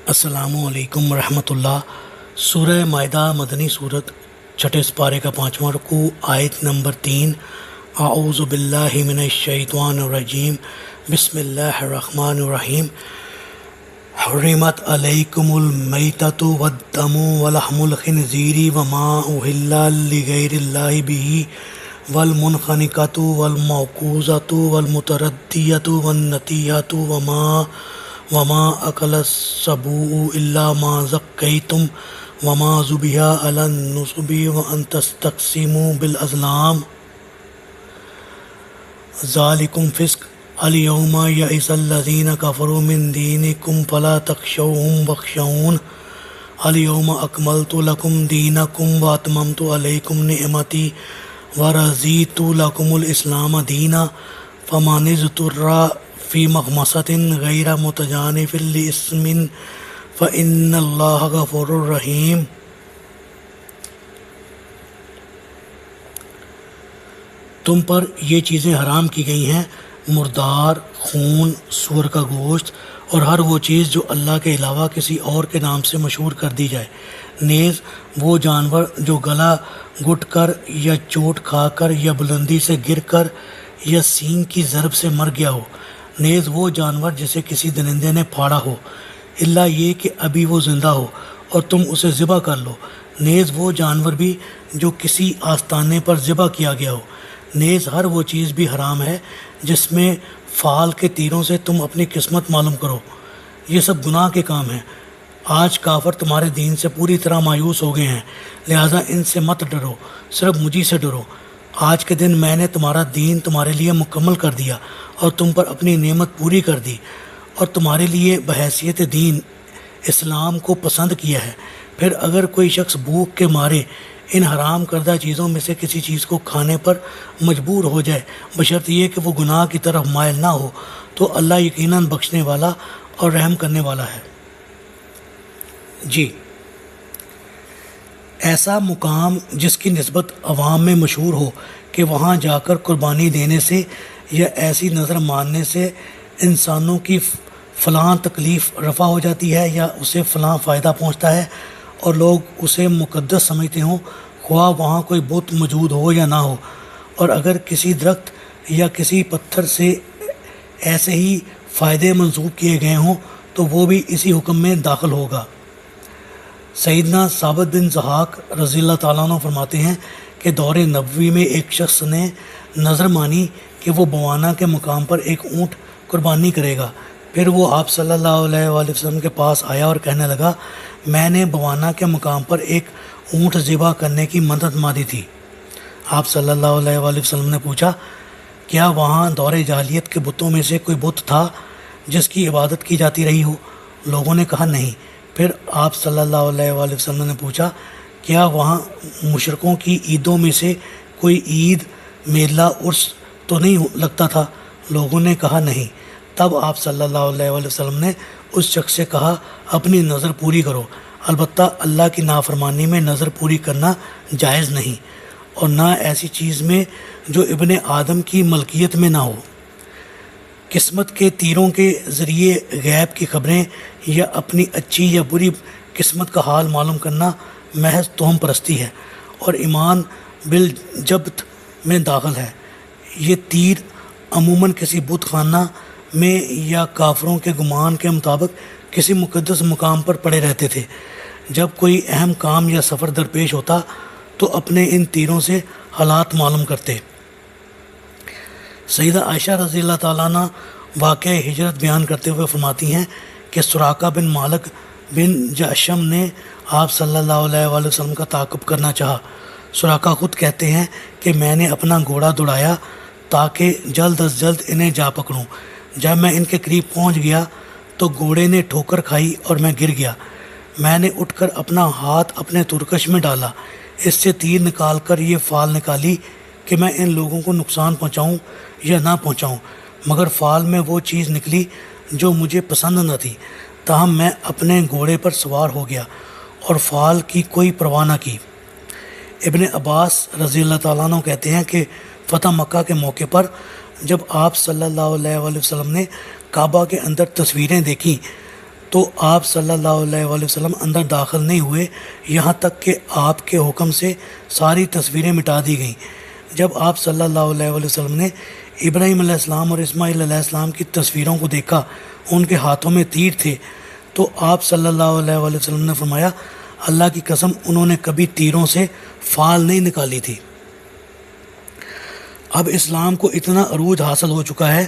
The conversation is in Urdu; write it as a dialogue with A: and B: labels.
A: السلام علیکم ورحمۃ اللہ۔ سورہ مائدہ مدنی صورت، چھٹے سپارے کا 5واں رکوع، آیت نمبر 3۔ اعوذ باللہ من الشیطان الرجیم، بسم اللہ الرحمن الرحیم۔ حرمت علیکم المیتۃ والدم ولحم الخنزیر وما اہل لغیر اللہ بہ والمنخنقۃ والموقوذۃ والمتردیۃ والنطیۃ وما اکل السبوع الا ما ذکیتم وما ذبح علی النصب وان تستقسموا بالازلام ذالکم فسق۔ الیوم یئس الذین کفروا من دینکم فلا تخشوہم واخشون۔ الیوم اکملت لکم دینکم واتممت علیکم نعمتی ورضیت لکم الاسلام دینا فمن اضطر فی مخمصۃ غیر متجانف لإثم فإن اللہ غفور رحیم۔ تم پر یہ چیزیں حرام کی گئی ہیں، مردار، خون، سور کا گوشت اور ہر وہ چیز جو اللہ کے علاوہ کسی اور کے نام سے مشہور کر دی جائے، نیز وہ جانور جو گلا گھٹ کر یا چوٹ کھا کر یا بلندی سے گر کر یا سینگ کی ضرب سے مر گیا ہو، نیز وہ جانور جسے کسی درندے نے پھاڑا ہو، الا یہ کہ ابھی وہ زندہ ہو اور تم اسے ذبح کر لو، نیز وہ جانور بھی جو کسی آستانے پر ذبح کیا گیا ہو، نیز ہر وہ چیز بھی حرام ہے جس میں فال کے تیروں سے تم اپنی قسمت معلوم کرو۔ یہ سب گناہ کے کام ہیں۔ آج کافر تمہارے دین سے پوری طرح مایوس ہو گئے ہیں، لہٰذا ان سے مت ڈرو، صرف مجھی سے ڈرو۔ آج کے دن میں نے تمہارا دین تمہارے لیے مکمل کر دیا اور تم پر اپنی نعمت پوری کر دی اور تمہارے لیے بحیثیت دین اسلام کو پسند کیا ہے۔ پھر اگر کوئی شخص بھوک کے مارے ان حرام کردہ چیزوں میں سے کسی چیز کو کھانے پر مجبور ہو جائے، بشرط یہ کہ وہ گناہ کی طرف مائل نہ ہو، تو اللہ یقیناً بخشنے والا اور رحم کرنے والا ہے۔ جی، ایسا مقام جس کی نسبت عوام میں مشہور ہو کہ وہاں جا کر قربانی دینے سے یا ایسی نظر ماننے سے انسانوں کی فلاں تکلیف رفع ہو جاتی ہے یا اسے فلاں فائدہ پہنچتا ہے اور لوگ اسے مقدس سمجھتے ہوں، خواہ وہاں کوئی بت موجود ہو یا نہ ہو، اور اگر کسی درخت یا کسی پتھر سے ایسے ہی فائدے منسوب کیے گئے ہوں تو وہ بھی اسی حکم میں داخل ہوگا۔ سیدنا ثابت بن ضحاک رضی اللہ تعالیٰ عنہ فرماتے ہیں کہ دور نبوی میں ایک شخص نے نظر مانی کہ وہ بوانا کے مقام پر ایک اونٹ قربانی کرے گا۔ پھر وہ آپ صلی اللہ علیہ وآلہ وسلم کے پاس آیا اور کہنے لگا، میں نے بوانا کے مقام پر ایک اونٹ ذبح کرنے کی مدد مانگی تھی۔ آپ صلی اللہ علیہ وآلہ وسلم نے پوچھا، کیا وہاں دور جاہلیت کے بتوں میں سے کوئی بت تھا جس کی عبادت کی جاتی رہی ہو؟ لوگوں نے کہا نہیں۔ پھر آپ صلی اللہ علیہ وآلہ وسلم نے پوچھا، کیا وہاں مشرکوں کی عیدوں میں سے کوئی عید، میلہ، عرس تو نہیں لگتا تھا؟ لوگوں نے کہا نہیں۔ تب آپ صلی اللہ علیہ وآلہ وسلم نے اس شخص سے کہا، اپنی نظر پوری کرو، البتہ اللہ کی نافرمانی میں نظر پوری کرنا جائز نہیں، اور نہ ایسی چیز میں جو ابن آدم کی ملکیت میں نہ ہو۔ قسمت کے تیروں کے ذریعے غیب کی خبریں یا اپنی اچھی یا بری قسمت کا حال معلوم کرنا محض توہم پرستی ہے اور ایمان بالجبت میں داخل ہے۔ یہ تیر عموماً کسی بت خانہ میں یا کافروں کے گمان کے مطابق کسی مقدس مقام پر پڑے رہتے تھے۔ جب کوئی اہم کام یا سفر درپیش ہوتا تو اپنے ان تیروں سے حالات معلوم کرتے۔ سیدہ عائشہ رضی اللہ تعالیٰ عنہ واقعہ ہجرت بیان کرتے ہوئے فرماتی ہیں کہ سراقہ بن مالک بن جعشم نے آپ صلی اللہ علیہ وآلہ وسلم کا تعاقب کرنا چاہا۔ سراقہ خود کہتے ہیں کہ میں نے اپنا گھوڑا دوڑایا تاکہ جلد از جلد انہیں جا پکڑوں۔ جب میں ان کے قریب پہنچ گیا تو گھوڑے نے ٹھوکر کھائی اور میں گر گیا۔ میں نے اٹھ کر اپنا ہاتھ اپنے ترکش میں ڈالا، اس سے تیر نکال کر یہ فال نکالی کہ میں ان لوگوں کو نقصان پہنچاؤں یا نہ پہنچاؤں، مگر فال میں وہ چیز نکلی جو مجھے پسند نہ تھی، تاہم میں اپنے گھوڑے پر سوار ہو گیا اور فال کی کوئی پرواہ نہ کی۔ ابن عباس رضی اللہ تعالیٰ عنہ کہتے ہیں کہ فتح مکہ کے موقع پر جب آپ صلی اللہ علیہ وآلہ وسلم نے کعبہ کے اندر تصویریں دیکھیں تو آپ صلی اللہ علیہ وآلہ وسلم اندر داخل نہیں ہوئے یہاں تک کہ آپ کے حکم سے ساری تصویریں مٹا دی گئیں۔ جب آپ صلی اللہ علیہ وآلہ وسلم نے ابراہیم علیہ السلام اور اسماعیل علیہ السلام کی تصویروں کو دیکھا، ان کے ہاتھوں میں تیر تھے، تو آپ صلی اللہ علیہ وآلہ وسلم نے فرمایا اللہ کی قسم انہوں نے کبھی تیروں سے فال نہیں نکالی تھی۔ اب اسلام کو اتنا عروج حاصل ہو چکا ہے